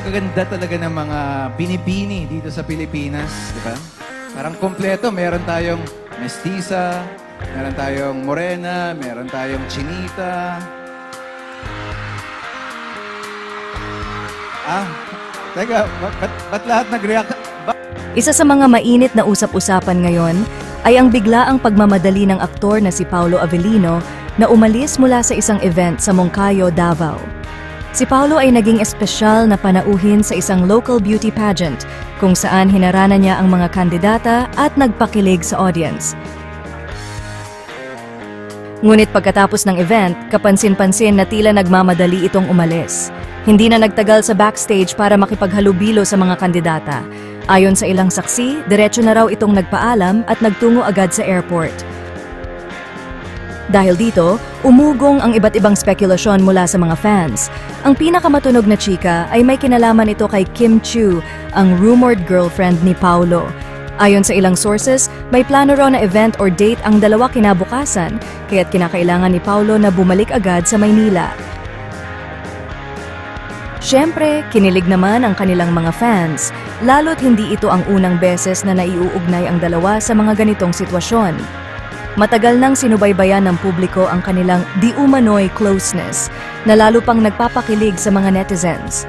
kaganda talaga ng mga binibini dito sa Pilipinas, di ba? Parang kompleto. Meron tayong mestiza, meron tayong morena, meron tayong chinita. Teka, ba't lahat nag-react? Isa sa mga mainit na usap-usapan ngayon ay ang biglaang pagmamadali ng aktor na si Paolo Avellino na umalis mula sa isang event sa Moncayo, Davao. Si Paolo ay naging espesyal na panauhin sa isang local beauty pageant kung saan hinarana niya ang mga kandidata at nagpakilig sa audience. Ngunit pagkatapos ng event, kapansin-pansin na tila nagmamadali itong umalis. Hindi na nagtagal sa backstage para makipaghalubilo sa mga kandidata. Ayon sa ilang saksi, diretso na raw itong nagpaalam at nagtungo agad sa airport. Dahil dito, umugong ang iba't ibang spekulasyon mula sa mga fans. Ang pinakamatunog na chika ay may kinalaman ito kay Kim Chiu, ang rumored girlfriend ni Paolo. Ayon sa ilang sources, may plano raw na event or date ang dalawa kinabukasan, kaya't kinakailangan ni Paolo na bumalik agad sa Maynila. Siyempre, kinilig naman ang kanilang mga fans, lalo't hindi ito ang unang beses na naiuugnay ang dalawa sa mga ganitong sitwasyon. Matagal nang sinubaybayan ng publiko ang kanilang di umano'y closeness, na lalo pang nagpapakilig sa mga netizens.